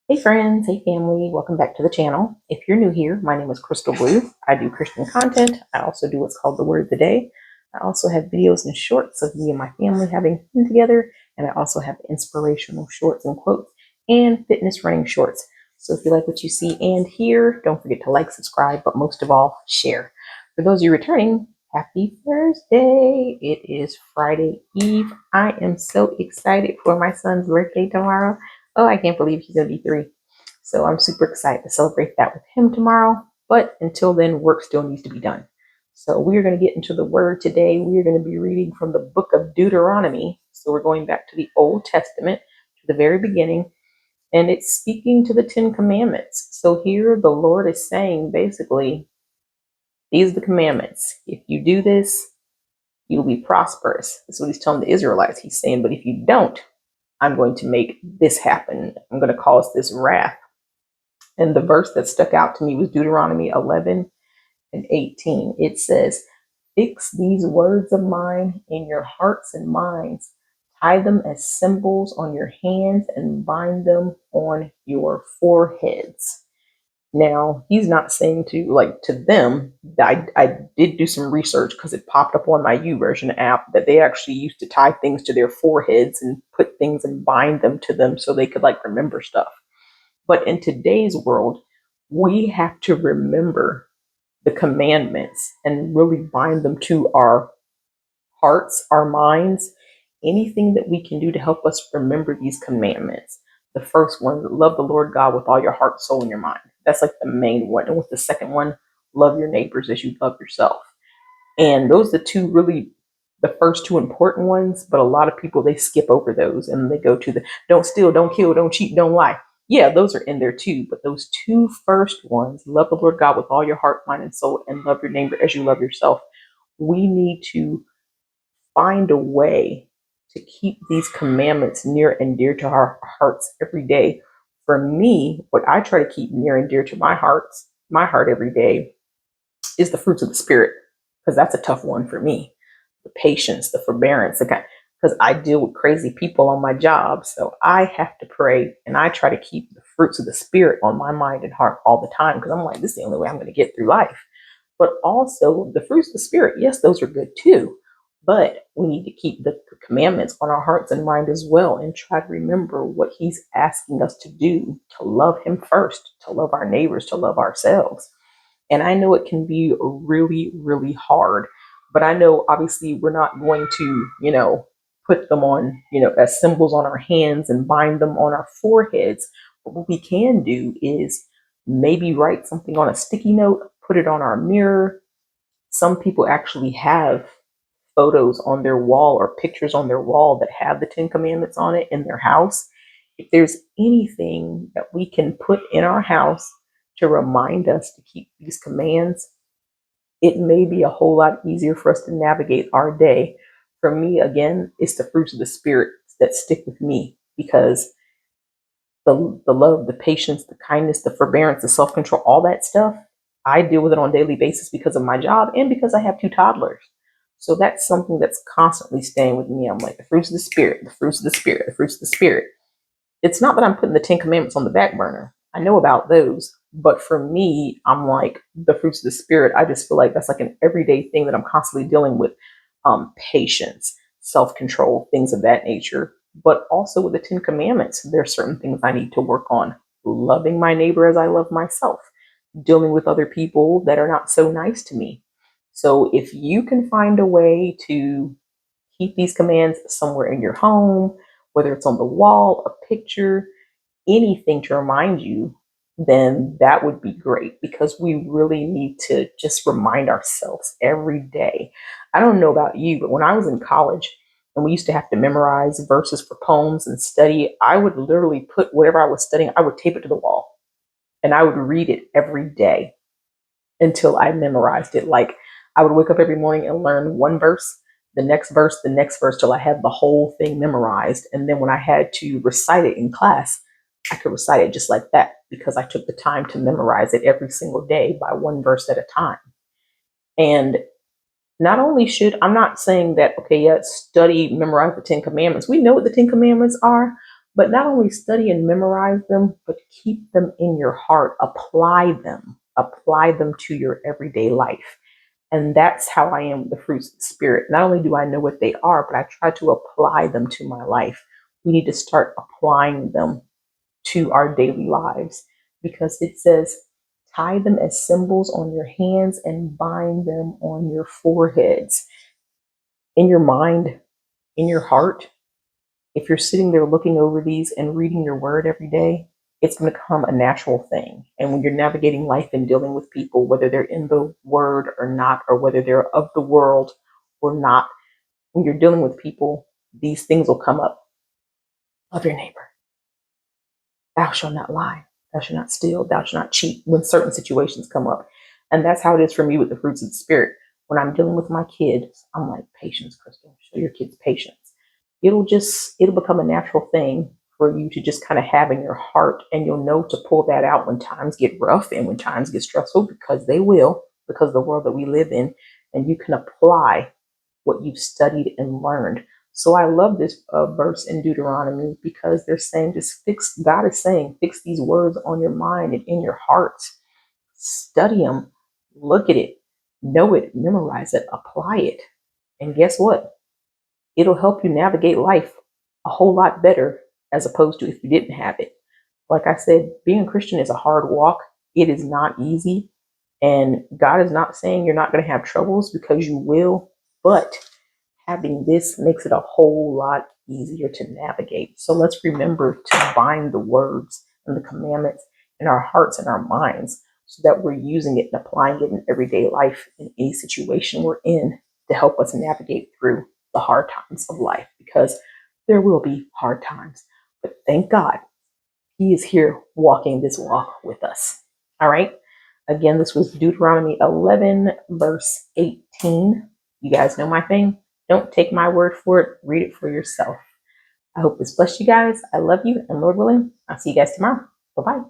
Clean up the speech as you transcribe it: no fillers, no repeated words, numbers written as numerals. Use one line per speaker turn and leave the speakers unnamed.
Hey friends, hey family, welcome back to the channel. If you're new here, my name is Crystal Blue. I do Christian content. I also do what's called the Word of the Day. I also have videos and shorts of me and my family having fun together, and I also have inspirational shorts and quotes and fitness running shorts. So if you like what you see and hear, don't forget to like, subscribe, but most of all, share. For those of you returning, happy Thursday. It is Friday Eve. I am so excited for my son's birthday tomorrow. Oh, I can't believe he's going to be 3. So I'm super excited to celebrate that with him tomorrow. But until then, work still needs to be done. So we are going to get into the word today. We are going to be reading from the book of Deuteronomy. So we're going back to the Old Testament, to the very beginning, and it's speaking to the 10 Commandments. So here the Lord is saying basically, these are the commandments. If you do this, you'll be prosperous. That's what he's telling the Israelites. He's saying, but if you don't, I'm going to make this happen. I'm going to cause this wrath. And the verse that stuck out to me was Deuteronomy 11 and 18. It says, fix these words of mine in your hearts and minds. Tie them as symbols on your hands and bind them on your foreheads. Now, he's not saying to them. I did do some research because it popped up on my YouVersion app that they actually used to tie things to their foreheads and put things and bind them to them so they could remember stuff. But in today's world, we have to remember the commandments and really bind them to our hearts, our minds, anything that we can do to help us remember these commandments. The first one, love the Lord God with all your heart, soul, and your mind. That's like the main one. And with the second one, love your neighbors as you love yourself. And those are the two really, the first two important ones, but a lot of people, they skip over those and they go to the don't steal, don't kill, don't cheat, don't lie. Yeah, those are in there too. But those two first ones, love the Lord God with all your heart, mind, and soul, and love your neighbor as you love yourself. We need to find a way to keep these commandments near and dear to our hearts every day. For me, what I try to keep near and dear to my heart every day is the fruits of the spirit, because that's a tough one for me. The patience, the forbearance, the kind, because I deal with crazy people on my job. So I have to pray and I try to keep the fruits of the spirit on my mind and heart all the time because I'm like, this is the only way I'm going to get through life. But also the fruits of the spirit, yes, those are good too. But we need to keep the commandments on our hearts and mind as well and try to remember what he's asking us to do, to love him first, to love our neighbors, to love ourselves. And I know it can be really, really hard, but I know obviously we're not going to, put them on, as symbols on our hands and bind them on our foreheads. But what we can do is maybe write something on a sticky note, put it on our mirror. Some people actually have photos on their wall or pictures on their wall that have the 10 Commandments on it in their house. If there's anything that we can put in our house to remind us to keep these commands, it may be a whole lot easier for us to navigate our day. For me, again, it's the fruits of the spirit that stick with me because the love, the patience, the kindness, the forbearance, the self control, all that stuff, I deal with it on a daily basis because of my job and because I have 2 toddlers. So that's something that's constantly staying with me. I'm like, the fruits of the spirit, the fruits of the spirit, the fruits of the spirit. It's not that I'm putting the 10 Commandments on the back burner. I know about those. But for me, I'm like, the fruits of the spirit, I just feel like that's like an everyday thing that I'm constantly dealing with. Patience, self control, things of that nature. But also with the 10 Commandments, there are certain things I need to work on. Loving my neighbor as I love myself, dealing with other people that are not so nice to me. So if you can find a way to keep these commands somewhere in your home, whether it's on the wall, a picture, anything to remind you, then that would be great because we really need to just remind ourselves every day. I don't know about you, but when I was in college and we used to have to memorize verses for poems and study, I would literally put whatever I was studying, I would tape it to the wall and I would read it every day until I memorized it. Like I would wake up every morning and learn one verse, the next verse till I had the whole thing memorized. And then when I had to recite it in class, I could recite it just like that because I took the time to memorize it every single day by one verse at a time. And not only I'm not saying that, okay, yeah, study, memorize the 10 Commandments. We know what the 10 Commandments are, But not only study and memorize them, but keep them in your heart. Apply them to your everyday life. And that's how I am with the fruits of the Spirit. Not only do I know what they are, but I try to apply them to my life. We need to start applying them to our daily lives because it says, tie them as symbols on your hands and bind them on your foreheads. In your mind, in your heart, if you're sitting there looking over these and reading your word every day, it's going to become a natural thing. And when you're navigating life and dealing with people, whether they're in the word or not, or whether they're of the world or not, when you're dealing with people, these things will come up. Love your neighbor. Thou shalt not lie. Thou shalt not steal. Thou shalt not cheat when certain situations come up. And that's how it is for me with the fruits of the Spirit. When I'm dealing with my kids, I'm like, patience, Crystal. Show your kids patience. It'll become a natural thing for you to just kind of have in your heart, and you'll know to pull that out when times get rough and when times get stressful, because they will, because of the world that we live in. And you can apply what you've studied and learned. So I love this verse in Deuteronomy, because they're saying, just fix, God is saying, fix these words on your mind and in your hearts. Study them, look at it, know it, memorize it, apply it. And guess what? It'll help you navigate life a whole lot better as opposed to if you didn't have it. Like I said, being a Christian is a hard walk. It is not easy. And God is not saying you're not going to have troubles, because you will, but having this makes it a whole lot easier to navigate. So let's remember to bind the words and the commandments in our hearts and our minds, so that we're using it and applying it in everyday life in any situation we're in, to help us navigate through the hard times of life, because there will be hard times. But thank God He is here walking this walk with us. All right. Again, this was Deuteronomy 11, verse 18. You guys know my thing. Don't take my word for it. Read it for yourself. I hope this blessed you guys. I love you. And Lord willing, I'll see you guys tomorrow. Bye bye.